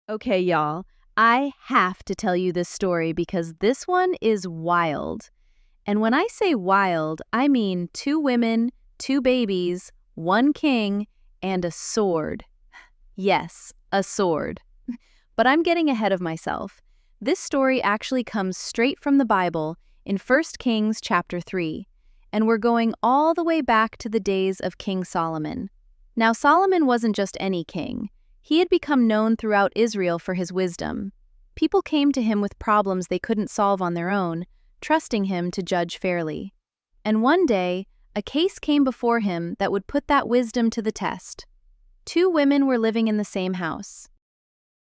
Okay, y'all, I have to tell you this story because this one is wild. And when I say wild, I mean two women, two babies, one king, and a sword. Yes, a sword. But I'm getting ahead of myself. This story actually comes straight from the Bible in 1 Kings chapter 3, and we're going all the way back to the days of King Solomon. Now, Solomon wasn't just any king. He had become known throughout Israel for his wisdom. People came to him with problems they couldn't solve on their own, trusting him to judge fairly. And one day, a case came before him that would put that wisdom to the test. Two women were living in the same house.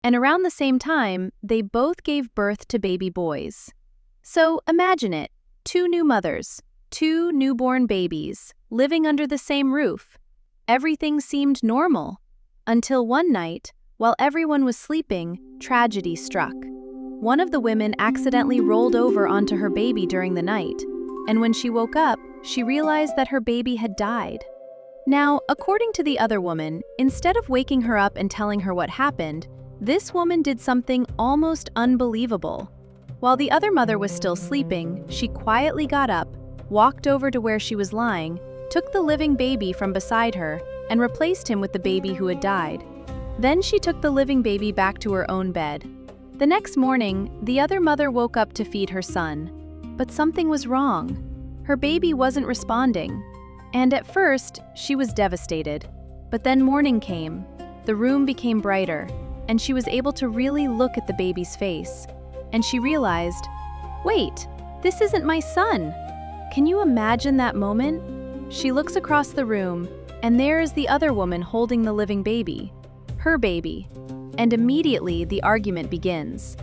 And around the same time, they both gave birth to baby boys. So imagine it, two new mothers, two newborn babies, living under the same roof. Everything seemed normal. Until one night, while everyone was sleeping, tragedy struck. One of the women accidentally rolled over onto her baby during the night, and when she woke up, she realized that her baby had died. Now, according to the other woman, instead of waking her up and telling her what happened, this woman did something almost unbelievable. While the other mother was still sleeping, she quietly got up, walked over to where she was lying, took the living baby from beside her, and replaced him with the baby who had died. Then she took the living baby back to her own bed. The next morning, the other mother woke up to feed her son. But something was wrong. Her baby wasn't responding. And at first, she was devastated. But then morning came. The room became brighter, and she was able to really look at the baby's face. And she realized, wait, this isn't my son. Can you imagine that moment? She looks across the room, and there is the other woman holding the living baby, her baby. And immediately the argument begins.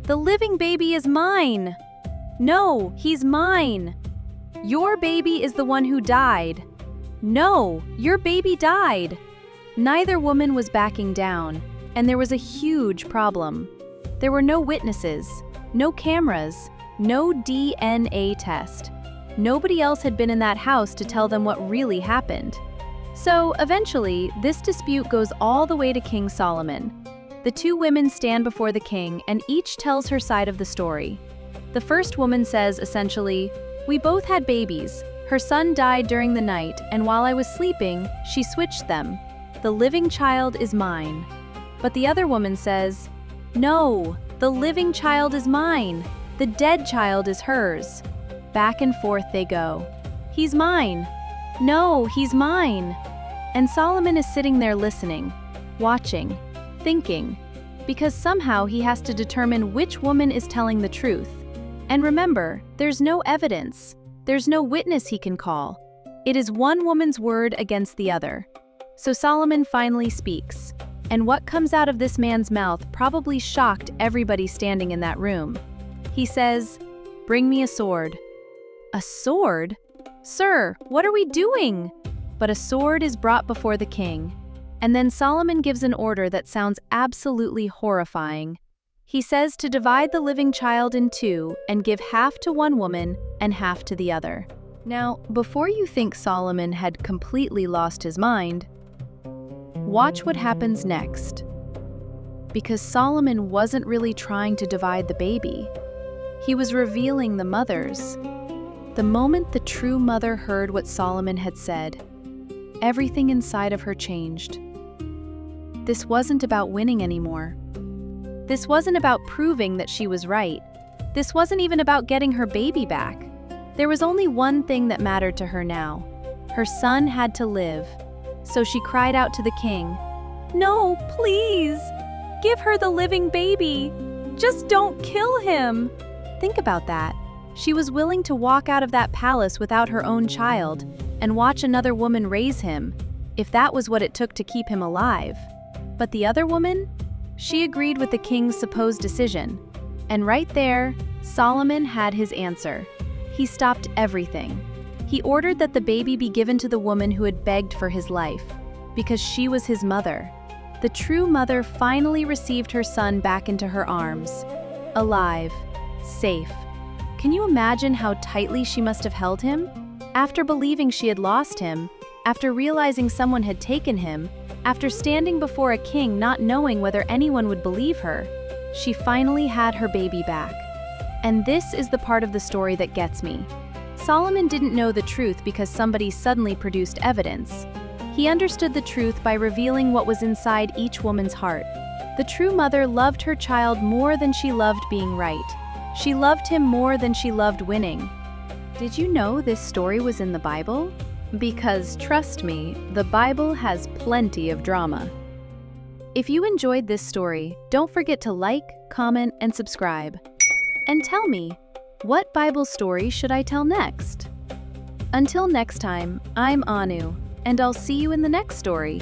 The living baby is mine. No, he's mine. Your baby is the one who died. No, your baby died. Neither woman was backing down, and there was a huge problem. There were no witnesses, no cameras, no DNA test. Nobody else had been in that house to tell them what really happened. So, eventually, this dispute goes all the way to King Solomon. The two women stand before the king, and each tells her side of the story. The first woman says, essentially, "We both had babies. Her son died during the night, and while I was sleeping, she switched them. The living child is mine." But the other woman says, "No, the living child is mine. The dead child is hers." Back and forth they go. "He's mine. No, he's mine." And Solomon is sitting there listening, watching, thinking, because somehow he has to determine which woman is telling the truth. And remember, there's no evidence. There's no witness he can call. It is one woman's word against the other. So Solomon finally speaks, and what comes out of this man's mouth probably shocked everybody standing in that room. He says, "Bring me a sword." A sword? "Sir, what are we doing?" But a sword is brought before the king. And then Solomon gives an order that sounds absolutely horrifying. He says to divide the living child in two and give half to one woman and half to the other. Now, before you think Solomon had completely lost his mind, watch what happens next. Because Solomon wasn't really trying to divide the baby. He was revealing the mothers. The moment the true mother heard what Solomon had said, everything inside of her changed. This wasn't about winning anymore. This wasn't about proving that she was right. This wasn't even about getting her baby back. There was only one thing that mattered to her now. Her son had to live. So she cried out to the king, "No, please! Give her the living baby! Just don't kill him!" Think about that. She was willing to walk out of that palace without her own child and watch another woman raise him, if that was what it took to keep him alive. But the other woman? She agreed with the king's supposed decision. And right there, Solomon had his answer. He stopped everything. He ordered that the baby be given to the woman who had begged for his life, because she was his mother. The true mother finally received her son back into her arms, alive, safe. Can you imagine how tightly she must have held him? After believing she had lost him, after realizing someone had taken him, After standing before a king not knowing whether anyone would believe her, she finally had her baby back. And this is the part of the story that gets me. Solomon didn't know the truth because somebody suddenly produced evidence. He understood the truth by revealing what was inside each woman's heart. The true mother loved her child more than she loved being right. She loved him more than she loved winning. Did you know this story was in the Bible? Because trust me, the Bible has plenty of drama. If you enjoyed this story, don't forget to like, comment, and subscribe. And tell me, what Bible story should I tell next? Until next time, I'm Ahnuu, and I'll see you in the next story.